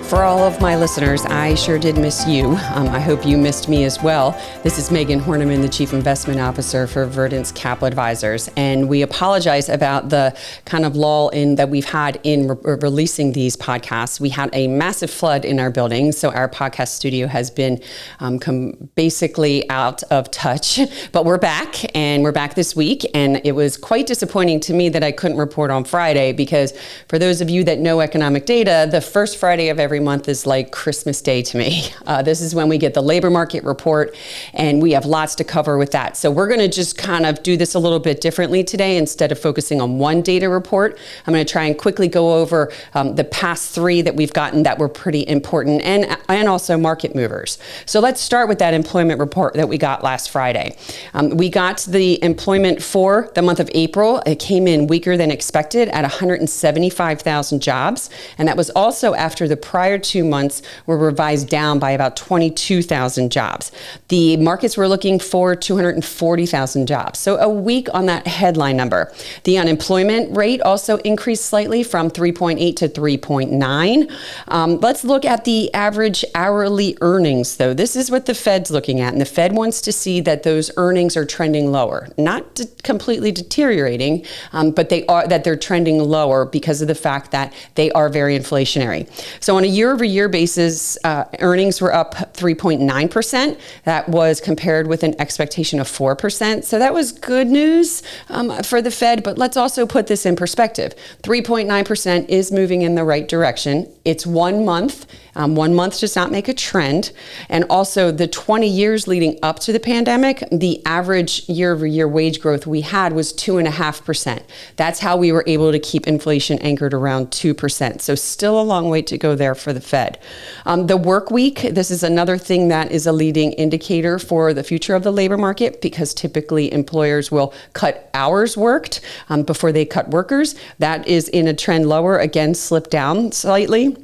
For all of my listeners, I sure did miss you. I hope you missed me as well. This is Megan Horniman, the Chief Investment Officer for Verdant's Capital Advisors. And we apologize about the kind of lull that we've had in releasing these podcasts. We had a massive flood in our building, so our podcast studio has been basically out of touch. But we're back, and we're back this week. And it was quite disappointing to me that I couldn't report on Friday, because for those of you that know economic data, the first Friday of every month is like Christmas Day to me. This is when we get the labor market report, and we have lots to cover with that. So we're going to just kind of do this a little bit differently today. Instead of focusing on one data report, I'm going to try and quickly go over the past three that we've gotten that were pretty important, and also market movers. So let's start with that employment report that we got last Friday. We got the employment for the month of April. It came in weaker than expected at 175,000 jobs, and that was also after the prior 2 months were revised down by about 22,000 jobs. The markets were looking for 240,000 jobs. So a week on that headline number. The unemployment rate also increased slightly from 3.8 to 3.9. Let's look at the average hourly earnings, though. This is what the Fed's looking at, and the Fed wants to see that those earnings are trending lower, not completely deteriorating, but they're trending lower because of the fact that they are very inflationary. So on a year-over-year basis, earnings were up 3.9%. That was compared with an expectation of 4%. So that was good news for the Fed, but let's also put this in perspective. 3.9% is moving in the right direction. It's 1 month. 1 month does not make a trend. And also the 20 years leading up to the pandemic, the average year-over-year wage growth we had was 2.5%. That's how we were able to keep inflation anchored around 2%. So still a long way to go there for the Fed. The work week, this is another thing that is a leading indicator for the future of the labor market, because typically employers will cut hours worked before they cut workers. That is in a trend lower, again, slipped down slightly.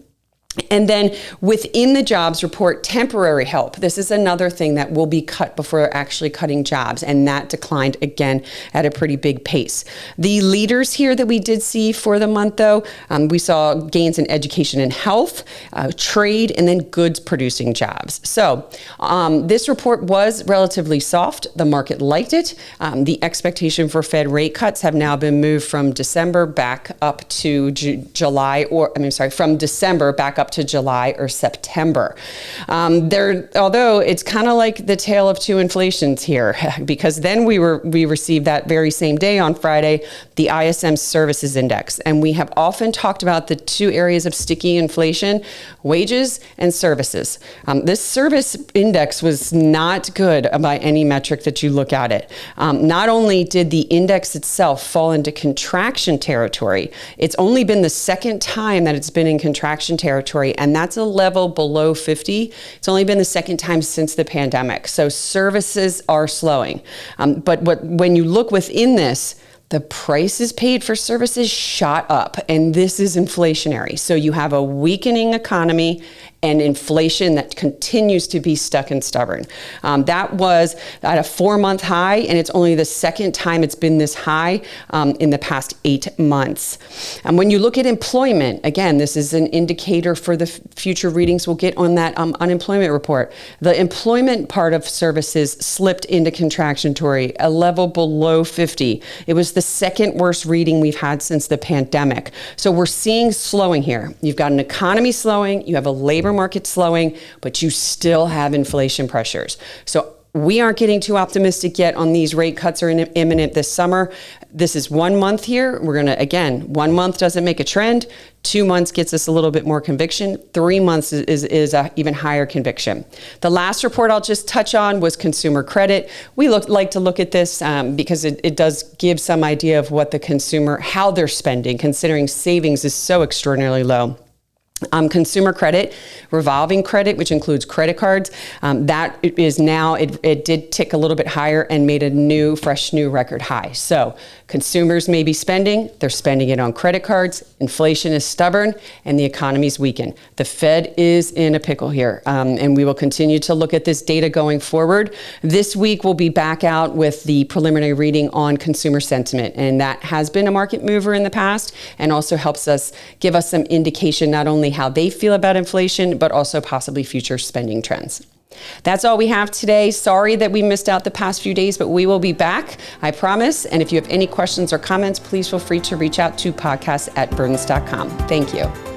And then within the jobs report, temporary help. This is another thing that will be cut before actually cutting jobs, and that declined again at a pretty big pace. The leaders here that we did see for the month, though, we saw gains in education and health, trade, and then goods producing jobs. So this report was relatively soft. The market liked it. The expectation for Fed rate cuts have now been moved from December back up to from December back up to July or September. Although it's kind of like the tale of two inflations here, because then we received that very same day on Friday, the ISM Services Index. And we have often talked about the two areas of sticky inflation, wages and services. This service index was not good by any metric that you look at it. Not only did the index itself fall into contraction territory, it's only been the second time that it's been in contraction territory, and that's a level below 50. It's only been the second time since the pandemic. So services are slowing. But when you look within this, the prices paid for services shot up, and this is inflationary. So you have a weakening economy and inflation that continues to be stuck and stubborn. That was at a 4-month high, and it's only the second time it's been this high in the past 8 months. And when you look at employment, again, this is an indicator for the future readings we'll get on that unemployment report. The employment part of services slipped into contraction territory, a level below 50. It was the second worst reading we've had since the pandemic. So we're seeing slowing here. You've got an economy slowing, you have a labor market slowing, but you still have inflation pressures. So we aren't getting too optimistic yet on these rate cuts are imminent this summer. This is 1 month here. We're going to, again, 1 month doesn't make a trend. 2 months gets us a little bit more conviction. 3 months is a even higher conviction. The last report I'll just touch on was consumer credit. We like to look at this because it does give some idea of what the consumer, how they're spending, considering savings is so extraordinarily low. Consumer credit, revolving credit, which includes credit cards, that is now, it did tick a little bit higher and made a fresh new record high. So consumers may be spending, they're spending it on credit cards, inflation is stubborn, and the economy's weakened. The Fed is in a pickle here, and we will continue to look at this data going forward. This week, we'll be back out with the preliminary reading on consumer sentiment, and that has been a market mover in the past and also helps us give us some indication not only only how they feel about inflation, but also possibly future spending trends. That's all we have today. Sorry that we missed out the past few days, but we will be back, I promise. And if you have any questions or comments, please feel free to reach out to podcast@verdence.com. Thank you.